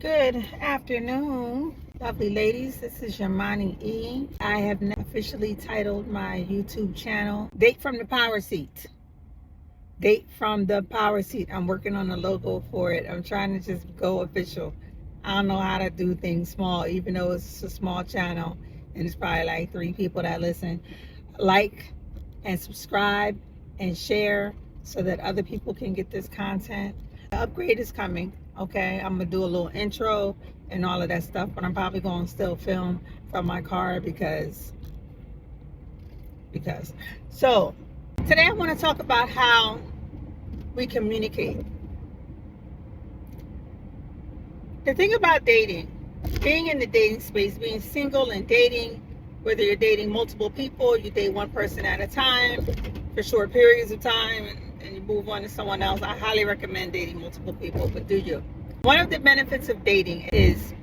Good afternoon, lovely ladies. This is Yamani E. I have now officially titled my YouTube channel Date from the Power Seat. Date from the Power Seat. I'm working on a logo for it. I'm trying to just go official. I don't know how to do things small, even though it's a small channel and it's probably like 3 people that listen. Like and subscribe and share so that other people can get this content. The upgrade is coming. Okay, I'm gonna do a little intro and all of that stuff, but I'm probably gonna still film from my car because so today I want to talk about how we communicate. The thing about dating, being in the dating space, being single and dating, whether you're dating multiple people, you date one person at a time for short periods of time and you move on to someone else. I highly recommend dating multiple people, but do you? One of the benefits of dating is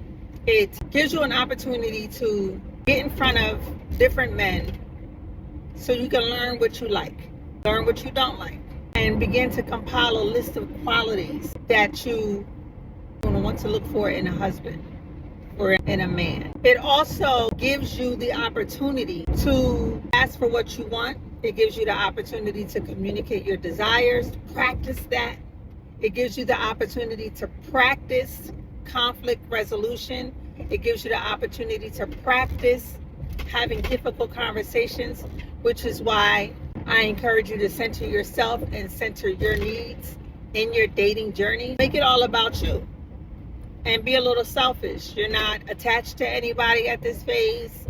it gives you an opportunity to get in front of different men so you can learn what you like, learn what you don't like, and begin to compile a list of qualities that you want to look for in a husband or in a man. It also gives you the opportunity to ask for what you want. It gives you the opportunity to communicate your desires, practice that. It gives you the opportunity to practice conflict resolution. It gives you the opportunity to practice having difficult conversations, which is why I encourage you to center yourself and center your needs in your dating journey. Make it all about you and be a little selfish. You're not attached to anybody at this phase,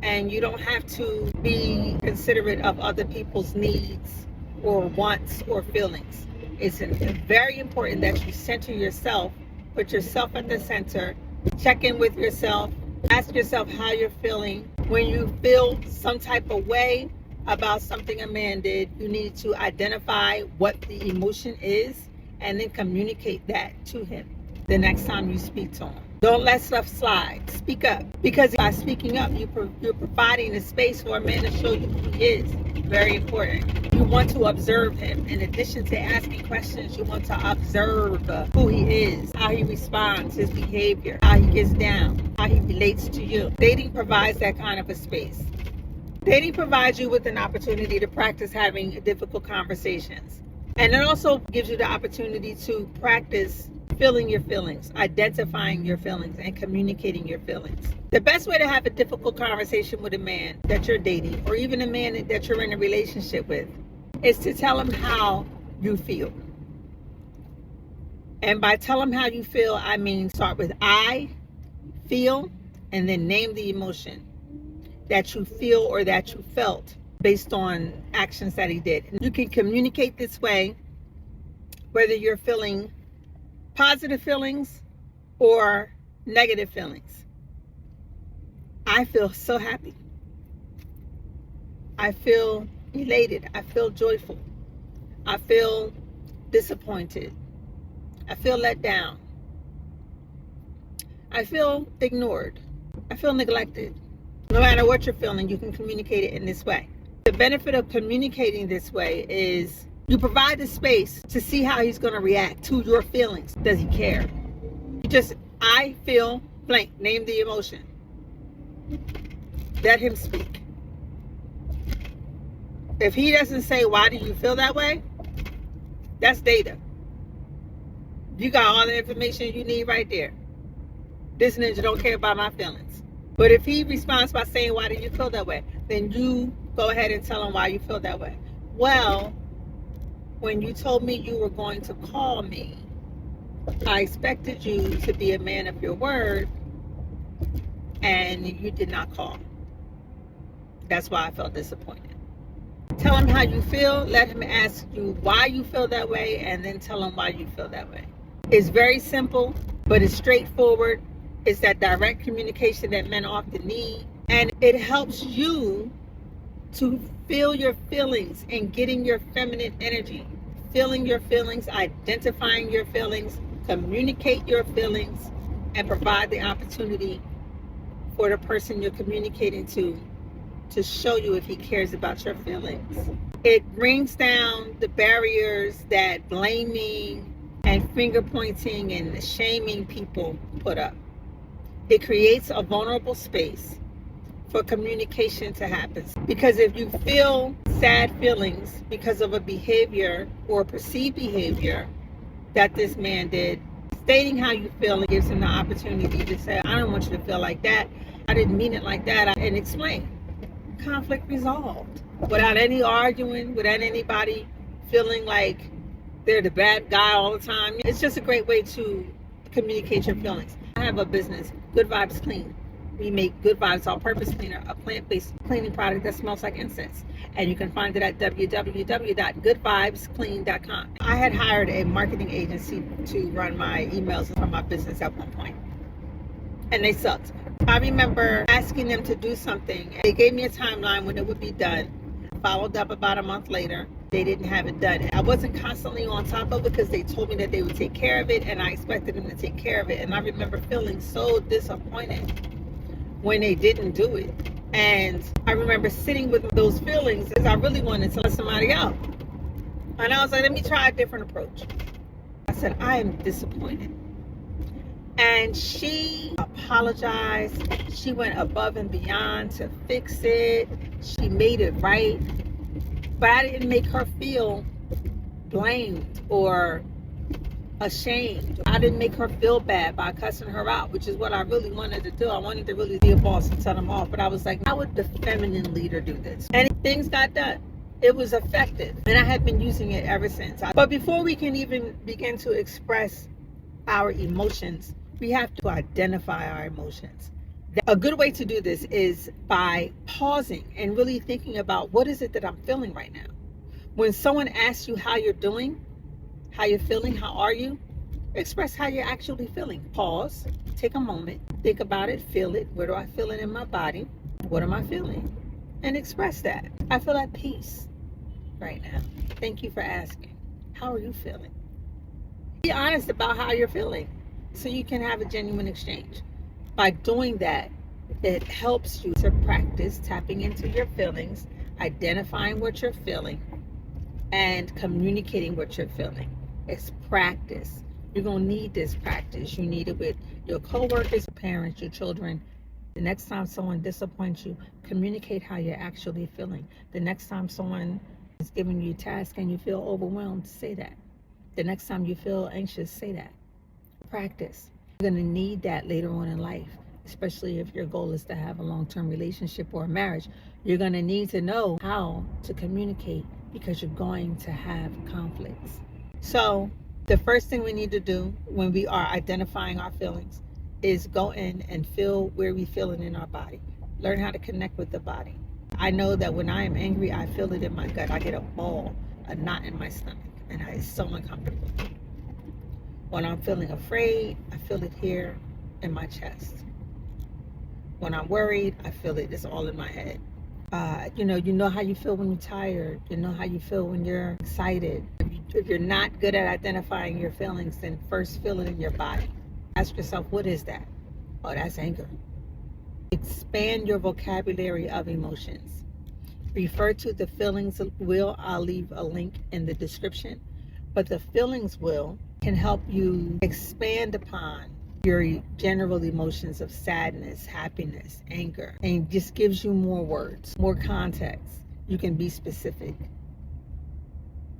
and you don't have to be considerate of other people's needs or wants or feelings. It's very important that you center yourself, put yourself at the center, check in with yourself, ask yourself how you're feeling. When you feel some type of way about something a man did, you need to identify what the emotion is and then communicate that to him the next time you speak to him. Don't let stuff slide. Speak up. Because by speaking up, you're providing a space for a man to show you who he is. Very important. You want to observe him. In addition to asking questions, you want to observe who he is, how he responds, his behavior, how he gets down, how he relates to you. Dating provides that kind of a space. Dating provides you with an opportunity to practice having difficult conversations. And it also gives you the opportunity to practice feeling your feelings, identifying your feelings, and communicating your feelings. The best way to have a difficult conversation with a man that you're dating, or even a man that you're in a relationship with, is to tell him how you feel. And by tell him how you feel, I mean start with I feel, and then name the emotion that you feel or that you felt based on actions that he did. And you can communicate this way, whether you're feeling positive feelings or negative feelings. I feel so happy. I feel elated. I feel joyful. I feel disappointed. I feel let down. I feel ignored. I feel neglected. No matter what you're feeling, you can communicate it in this way. The benefit of communicating this way is you provide the space to see how he's going to react to your feelings. Does he care? You just, I feel blank. Name the emotion. Let him speak. If he doesn't say, why do you feel that way? That's data. You got all the information you need right there. This ninja don't care about my feelings. But if he responds by saying, why do you feel that way? Then you go ahead and tell him why you feel that way. Well, when you told me you were going to call me, I expected you to be a man of your word, and you did not call. That's why I felt disappointed. Tell him how you feel. Let him ask you why you feel that way, and then tell him why you feel that way. It's very simple, but it's straightforward. It's that direct communication that men often need, and it helps you to feel your feelings and getting your feminine energy. Feeling your feelings, identifying your feelings, communicate your feelings, and provide the opportunity for the person you're communicating to show you if he cares about your feelings. It brings down the barriers that blaming, and finger pointing and shaming people put up. It creates a vulnerable space for communication to happen. Because if you feel sad feelings because of a behavior or perceived behavior that this man did, stating how you feel and gives him the opportunity to say, I don't want you to feel like that. I didn't mean it like that. And explain. Conflict resolved. Without any arguing, without anybody feeling like they're the bad guy all the time. It's just a great way to communicate your feelings. I have a business, Good Vibes Clean. We make Good Vibes all-purpose cleaner, a plant-based cleaning product that smells like incense. And you can find it at www.goodvibesclean.com. I had hired a marketing agency to run my emails from my business at one point, and they sucked. I remember asking them to do something. They gave me a timeline when it would be done. Followed up about a month later. They didn't have it done. I wasn't constantly on top of it because they told me that they would take care of it, and I expected them to take care of it. And I remember feeling so disappointed when they didn't do it. And I remember sitting with those feelings because I really wanted to let somebody out. And I was like, let me try a different approach. I said, I am disappointed. And she apologized. She went above and beyond to fix it. She made it right. But I didn't make her feel blamed or ashamed. I didn't make her feel bad by cussing her out, which is what I really wanted to do. I wanted to really be a boss and tell them off. But I was like, how would the feminine leader do this? And things got done. It was effective. And I have been using it ever since. But before we can even begin to express our emotions, we have to identify our emotions. A good way to do this is by pausing and really thinking about, what is it that I'm feeling right now? When someone asks you how you're doing, how you're feeling, how are you, express how you're actually feeling. Pause, take a moment, think about it, feel it. Where do I feel it in my body? What am I feeling? And express that. I feel at peace right now. Thank you for asking. How are you feeling? Be honest about how you're feeling so you can have a genuine exchange. By doing that, it helps you to practice tapping into your feelings, identifying what you're feeling, and communicating what you're feeling. It's practice. You're going to need this practice. You need it with your coworkers, parents, your children. The next time someone disappoints you, communicate how you're actually feeling. The next time someone is giving you a task and you feel overwhelmed, say that. The next time you feel anxious, say that. Practice. You're going to need that later on in life, especially if your goal is to have a long-term relationship or a marriage. You're going to need to know how to communicate because you're going to have conflicts. So the first thing we need to do when we are identifying our feelings is go in and feel where we feel it in our body. Learn how to connect with the body. I know that when I am angry, I feel it in my gut. I get a ball, a knot in my stomach, and it's so uncomfortable. When I'm feeling afraid, I feel it here in my chest. When I'm worried, I feel it. It's all in my head. You know how you feel when you're tired. You know how you feel when you're excited. If you're not good at identifying your feelings, then first feel it in your body. Ask yourself, what is that? Oh, that's anger. Expand your vocabulary of emotions. Refer to the feelings wheel. I'll leave a link in the description. But the feelings wheel can help you expand upon your general emotions of sadness, happiness, anger, and just gives you more words, more context. You can be specific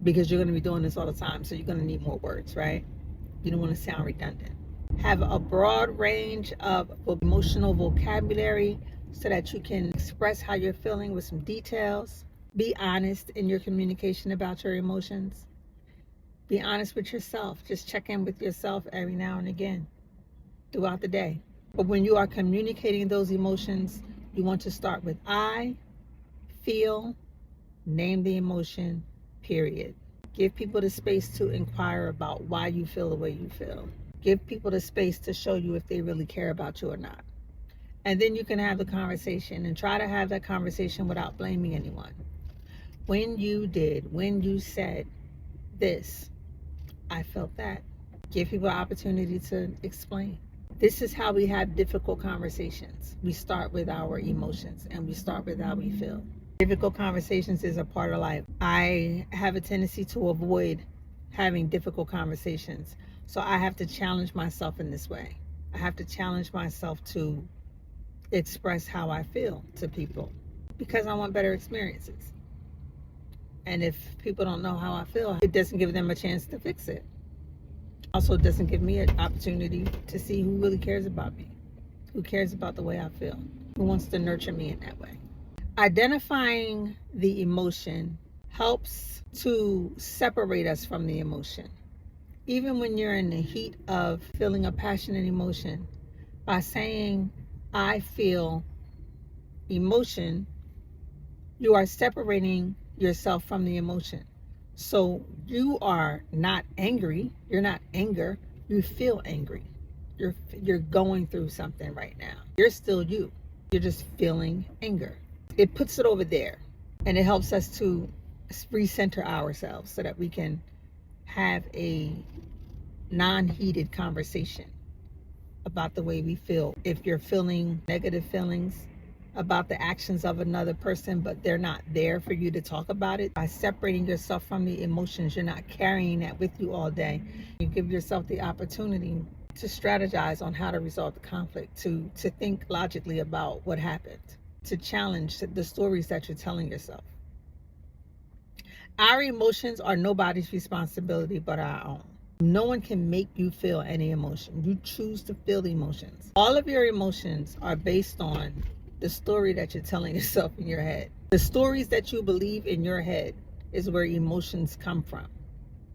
because you're going to be doing this all the time, so you're going to need more words, right? You don't want to sound redundant. Have a broad range of emotional vocabulary so that you can express how you're feeling with some details. Be honest in your communication about your emotions. Be honest with yourself. Just check in with yourself every now and again throughout the day. But when you are communicating those emotions, you want to start with I feel, name the emotion, period. Give people the space to inquire about why you feel the way you feel. Give people the space to show you if they really care about you or not. And then you can have the conversation and try to have that conversation without blaming anyone. When you said this, I felt that. Give people an opportunity to explain. This is how we have difficult conversations. We start with our emotions and we start with how we feel. Difficult conversations is a part of life. I have a tendency to avoid having difficult conversations. So I have to challenge myself in this way. I have to challenge myself to express how I feel to people because I want better experiences. And if people don't know how I feel, it doesn't give them a chance to fix it. Also, it doesn't give me an opportunity to see who really cares about me, who cares about the way I feel, who wants to nurture me in that way. Identifying the emotion helps to separate us from the emotion. Even when you're in the heat of feeling a passionate emotion, by saying, I feel emotion, you are separating yourself from the emotion. So you are not angry. You're not anger. You feel angry. You're going through something right now. You're still you. You're just feeling anger. It puts it over there, and it helps us to recenter ourselves so that we can have a non-heated conversation about the way we feel. If you're feeling negative feelings about the actions of another person, but they're not there for you to talk about it, by separating yourself from the emotions, you're not carrying that with you all day. You give yourself the opportunity to strategize on how to resolve the conflict, to think logically about what happened, to challenge the stories that you're telling yourself. Our emotions are nobody's responsibility but our own. No one can make you feel any emotion. You choose to feel the emotions. All of your emotions are based on the story that you're telling yourself in your head. The stories that you believe in your head is where emotions come from.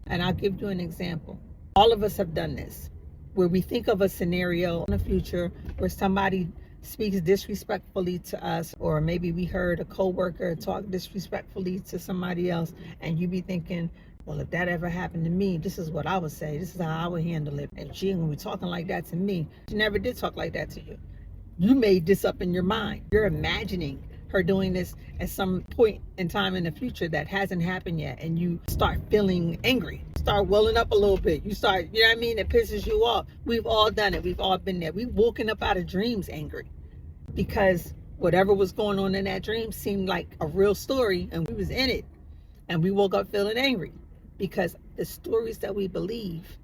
And I'll give you an example. All of us have done this, where we think of a scenario in the future where somebody speaks disrespectfully to us, or maybe we heard a coworker talk disrespectfully to somebody else, and you be thinking, well, if that ever happened to me, this is what I would say. This is how I would handle it. And she ain't gonna be talking like that to me. She never did talk like that to you. You made this up in your mind. You're imagining her doing this at some point in time in the future that hasn't happened yet, and you start feeling angry. Start welling up a little bit. You start, you know what I mean? It pisses you off. We've all done it. We've all been there. We've woken up out of dreams angry because whatever was going on in that dream seemed like a real story, and we was in it, and we woke up feeling angry because the stories that we believe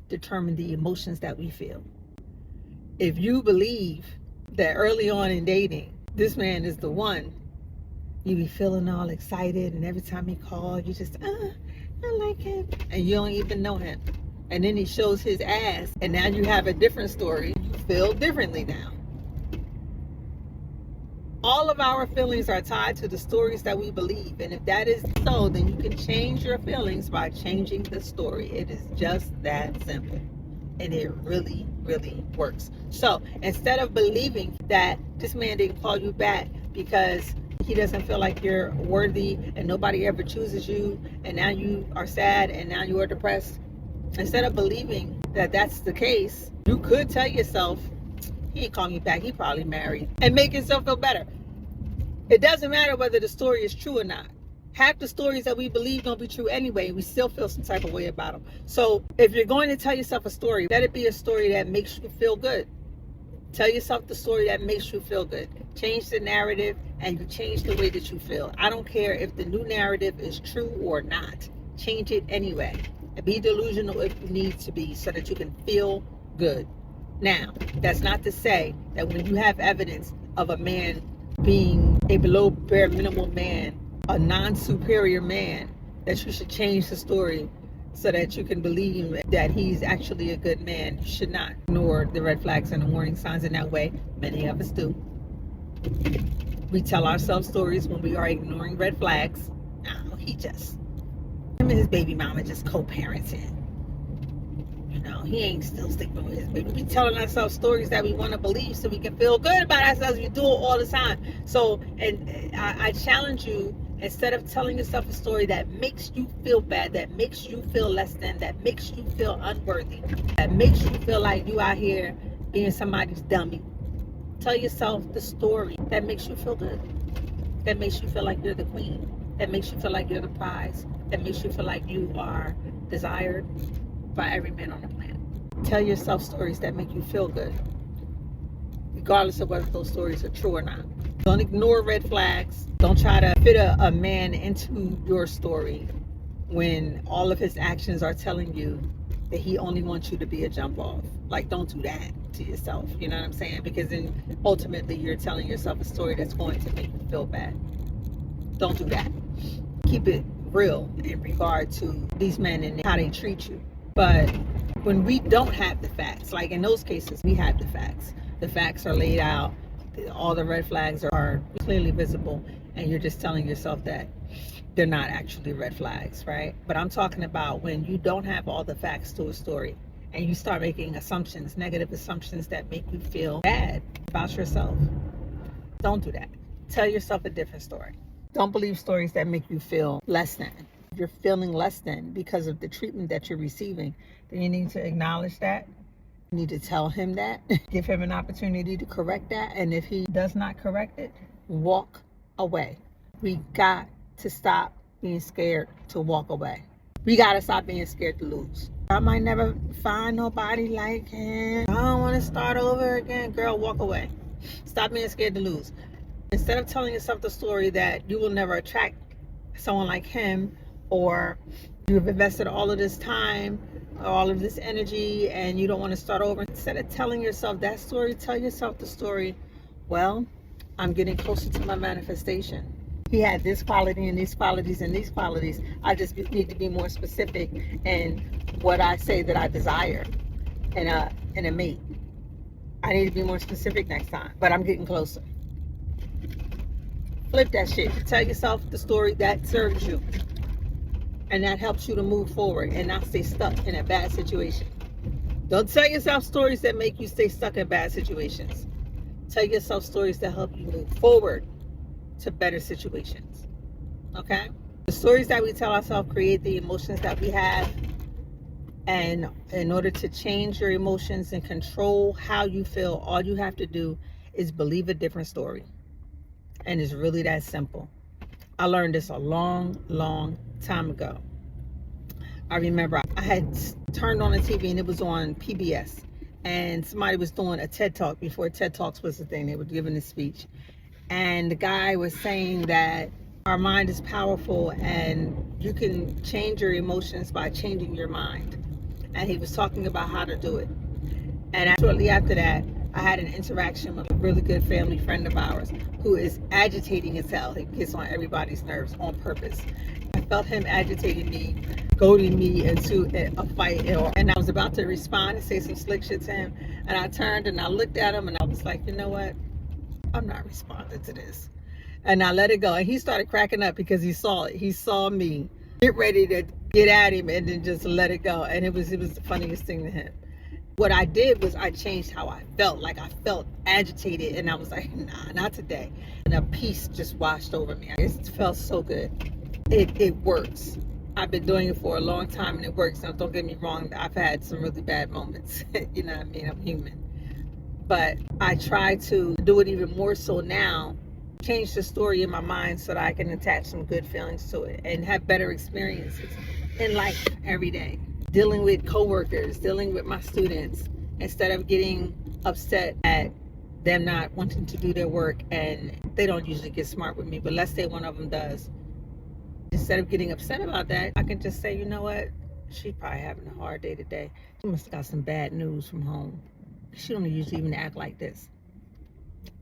determine the emotions that we feel. If you believe that early on in dating, this man is the one, you be feeling all excited, and every time he calls, you just, I like him, and you don't even know him. And then he shows his ass, and now you have a different story. You feel differently now. All of our feelings are tied to the stories that we believe. And if that is so, then you can change your feelings by changing the story. It is just that simple. And it really, really works. So instead of believing that this man didn't call you back because he doesn't feel like you're worthy and nobody ever chooses you, and now you are sad and now you are depressed, instead of believing that that's the case, you could tell yourself, he ain't calling me back, he probably married, and make yourself feel better. It doesn't matter whether the story is true or not. Half the stories that we believe don't be true anyway. We still feel some type of way about them. So if you're going to tell yourself a story, let it be a story that makes you feel good. Tell yourself the story that makes you feel good. Change the narrative, and you change the way that you feel. I don't care if the new narrative is true or not. Change it anyway. And be delusional if you need to be so that you can feel good. Now, that's not to say that when you have evidence of a man being a below bare minimum man, a non-superior man, that you should change the story so that you can believe that he's actually a good man. You should not ignore the red flags and the warning signs in that way. Many of us do. We tell ourselves stories when we are ignoring red flags. No, him and his baby mama just co-parenting. You know, he ain't still sleeping with his baby. We telling ourselves stories that we want to believe so we can feel good about ourselves. We do it all the time. So, and I challenge you, instead of telling yourself a story that makes you feel bad, that makes you feel less than, that makes you feel unworthy, that makes you feel like you out here being somebody's dummy, tell yourself the story that makes you feel good, that makes you feel like you're the queen, that makes you feel like you're the prize, that makes you feel like you are desired by every man on the planet. Tell yourself stories that make you feel good, regardless of whether those stories are true or not. Don't ignore red flags. Don't try to fit a man into your story. when all of his actions are telling you that he only wants you to be a jump off. Like, don't do that to yourself. You know what I'm saying? Because then ultimately you're telling yourself a story that's going to make you feel bad. Don't do that. Keep it real in regard to these men and how they treat you. But when we don't have the facts, like in those cases, we have the facts. The facts are laid out. All the red flags are clearly visible. And you're just telling yourself that they're not actually red flags, right? But I'm talking about when you don't have all the facts to a story and you start making assumptions, negative assumptions that make you feel bad about yourself. Don't do that. Tell yourself a different story. Don't believe stories that make you feel less than. If you're feeling less than because of the treatment that you're receiving, then you need to acknowledge that. You need to tell him that. Give him an opportunity to correct that. And if he does not correct it, walk away. We got to stop being scared to walk away. We got to stop being scared to lose. I might never find nobody like him. I don't want to start over again. Girl, walk away. Stop being scared to lose. Instead of telling yourself the story that you will never attract someone like him, or you have invested all of this time, all of this energy, and you don't want to start over, instead of telling yourself that story, tell yourself the story, well, I'm getting closer to my manifestation. He had this quality and these qualities and these qualities. I just need to be more specific in what I say that I desire in a mate. I need to be more specific next time, but I'm getting closer. Flip that shit. Tell yourself the story that serves you and that helps you to move forward and not stay stuck in a bad situation. Don't tell yourself stories that make you stay stuck in bad situations. Tell yourself stories that help you move forward to better situations. Okay? The stories that we tell ourselves create the emotions that we have. And in order to change your emotions and control how you feel, all you have to do is believe a different story. And it's really that simple. I learned this a long time ago. I remember I had turned on the TV and it was on PBS. And somebody was doing a TED Talk before TED Talks was the thing. They were giving a speech. And the guy was saying that our mind is powerful and you can change your emotions by changing your mind. And he was talking about how to do it. And shortly after that, I had an interaction with a really good family friend of ours who is agitating as hell. He gets on everybody's nerves on purpose. I felt him agitating me, goading me into a fight. And I was about to respond and say some slick shit to him. And I turned and I looked at him and I was like, you know what? I'm not responding to this. And I let it go. And he started cracking up because he saw it. He saw me get ready to get at him and then just let it go. And it was the funniest thing to him. What I did was I changed how I felt. Like I felt agitated and I was like, nah, not today. And a peace just washed over me. It felt so good. It works. I've been doing it for a long time and it works. Now, don't get me wrong. I've had some really bad moments. You know what I mean? I'm human. But I try to do it even more so now. Change the story in my mind so that I can attach some good feelings to it and have better experiences in life every day. Dealing with coworkers, dealing with my students, instead of getting upset at them not wanting to do their work, and they don't usually get smart with me, but let's say one of them does. Instead of getting upset about that, I can just say, you know what? She's probably having a hard day today. She must have got some bad news from home. She don't usually even act like this.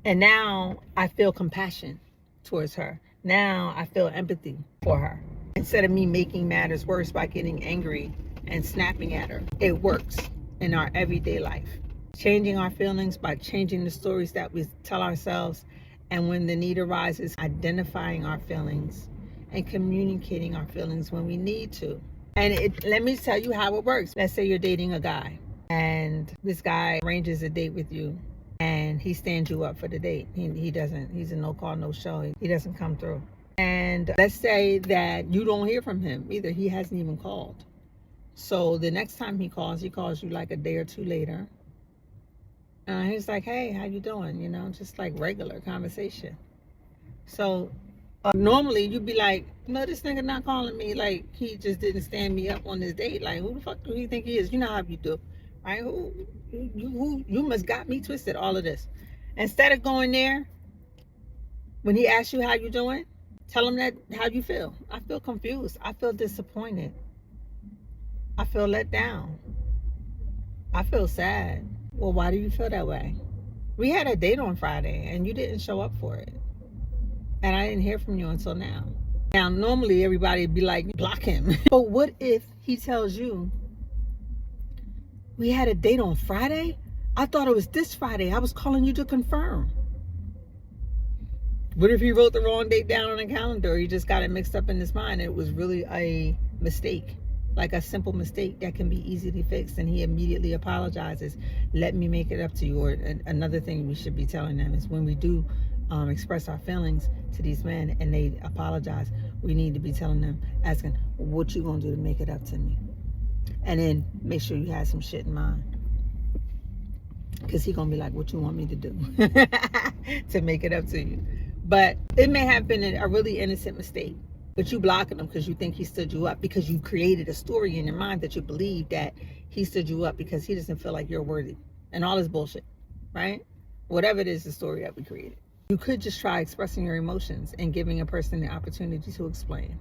And now I feel compassion towards her. Now I feel empathy for her. Instead of me making matters worse by getting angry and snapping at her. It works in our everyday life. Changing our feelings by changing the stories that we tell ourselves, and when the need arises, identifying our feelings and communicating our feelings when we need to. And let me tell you how it works. Let's say you're dating a guy and this guy arranges a date with you and he stands you up for the date. He doesn't, he's a no call, no show. He doesn't come through. And let's say that you don't hear from him either. He hasn't even called. So the next time he calls you like a day or two later. He's like, hey, how you doing? You know, just like regular conversation. So normally you'd be like, no, this nigga not calling me. Like, he just didn't stand me up on this date. Like, who the fuck do you think he is? You know how you do, right? You must got me twisted, all of this. Instead of going there, when he asks you how you doing, Tell him that how you feel. I feel confused. I feel disappointed. I feel let down. I feel sad. Well, why do you feel that way? We had a date on Friday and you didn't show up for it. And I didn't hear from you until now. Now, normally everybody would be like, block him. But what if he tells you, we had a date on Friday? I thought it was this Friday. I was calling you to confirm. What if he wrote the wrong date down on a calendar? Or he just got it mixed up in his mind. It was really a mistake, like a simple mistake that can be easily fixed. And he immediately apologizes. Let me make it up to you. Or another thing we should be telling them is when we do express our feelings to these men and they apologize, we need to be telling them, asking, what you gonna do to make it up to me? And then make sure you have some shit in mind. Because he gonna be like, what you want me to do to make it up to you? But it may have been a really innocent mistake. But you blocking him because you think he stood you up, because you created a story in your mind that you believe that he stood you up because he doesn't feel like you're worthy. And all this bullshit, right? Whatever it is, the story that we created. You could just try expressing your emotions and giving a person the opportunity to explain.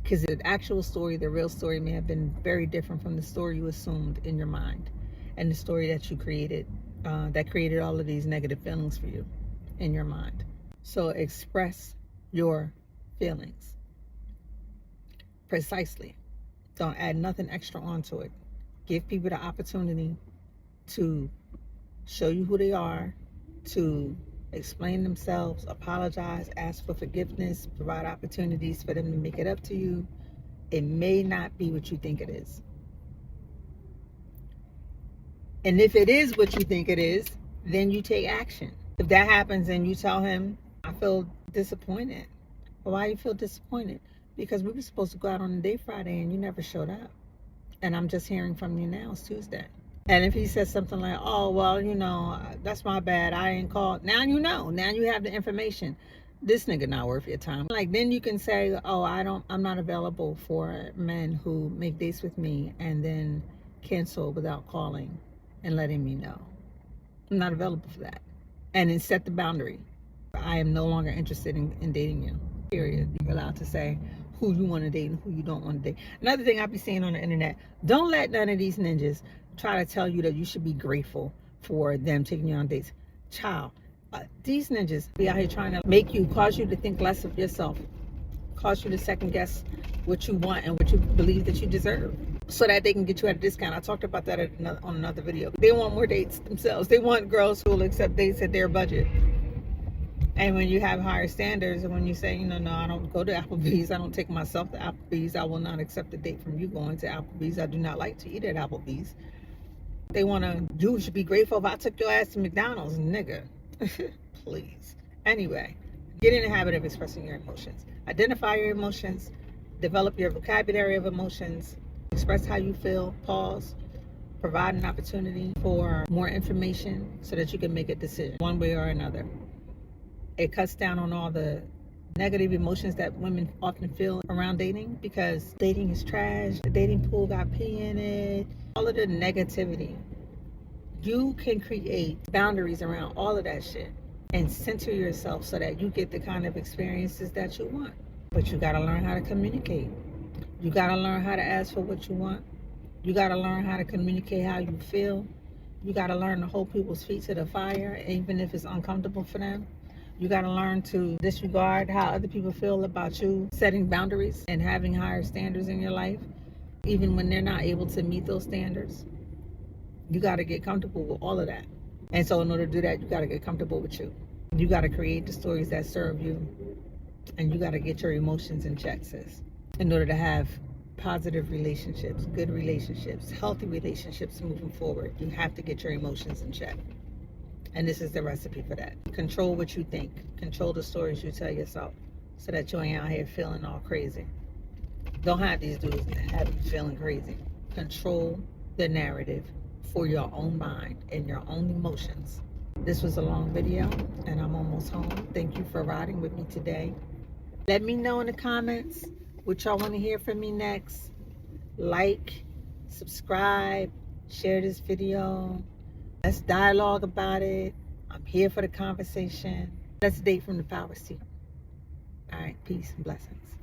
Because the actual story, the real story, may have been very different from the story you assumed in your mind. And the story that you created, that created all of these negative feelings for you in your mind. So express your feelings precisely. Don't add nothing extra onto it. Give people the opportunity to show you who they are, to explain themselves, apologize, ask for forgiveness, provide opportunities for them to make it up to you. It may not be what you think it is. And if it is what you think it is, then you take action. If that happens and you tell him, I feel disappointed. Well, why do you feel disappointed? Because we were supposed to go out on a date Friday and you never showed up. And I'm just hearing from you now. It's Tuesday. And if he says something like, oh, well, you know, that's my bad, I ain't called. Now you know. Now you have the information. This nigga not worth your time. Like, then you can say, oh, I'm not available for men who make dates with me and then cancel without calling and letting me know. I'm not available for that. And then set the boundary. I am no longer interested in dating you. Period. You're allowed to say who you want to date and who you don't want to date. Another thing I be seeing on the internet, don't let none of these ninjas try to tell you that you should be grateful for them taking you on dates. Child, these ninjas be out here trying to cause you to think less of yourself, cause you to second guess what you want and what you believe that you deserve, so that they can get you at a discount. I talked about that on another video. They want more dates themselves. They want girls who will accept dates at their budget. And when you have higher standards, and when you say, no, I don't go to Applebee's, I don't take myself to Applebee's, I will not accept a date from you going to Applebee's, I do not like to eat at Applebee's. They want to, you should be grateful if I took your ass to McDonald's, nigga. Please. Anyway, get in the habit of expressing your emotions. Identify your emotions, develop your vocabulary of emotions, express how you feel, pause, provide an opportunity for more information so that you can make a decision one way or another. It cuts down on all the negative emotions that women often feel around dating, because dating is trash, the dating pool got pee in it, all of the negativity. You can create boundaries around all of that shit and center yourself so that you get the kind of experiences that you want. But you gotta learn how to communicate. You gotta learn how to ask for what you want. You gotta learn how to communicate how you feel. You gotta learn to hold people's feet to the fire, even if it's uncomfortable for them. You got to learn to disregard how other people feel about you, setting boundaries and having higher standards in your life, even when they're not able to meet those standards. You got to get comfortable with all of that. And so in order to do that, you got to get comfortable with you. You got to create the stories that serve you. And you got to get your emotions in check, sis. In order to have positive relationships, good relationships, healthy relationships moving forward, you have to get your emotions in check. And this is the recipe for that. Control what you think. Control the stories you tell yourself so that you ain't out here feeling all crazy. Don't have these dudes have you feeling crazy. Control the narrative for your own mind and your own emotions. This was a long video and I'm almost home. Thank you for riding with me today. Let me know in the comments what y'all want to hear from me next. Like, subscribe, share this video. Let's dialogue about it. I'm here for the conversation. Let's date from the power seat. All right, peace and blessings.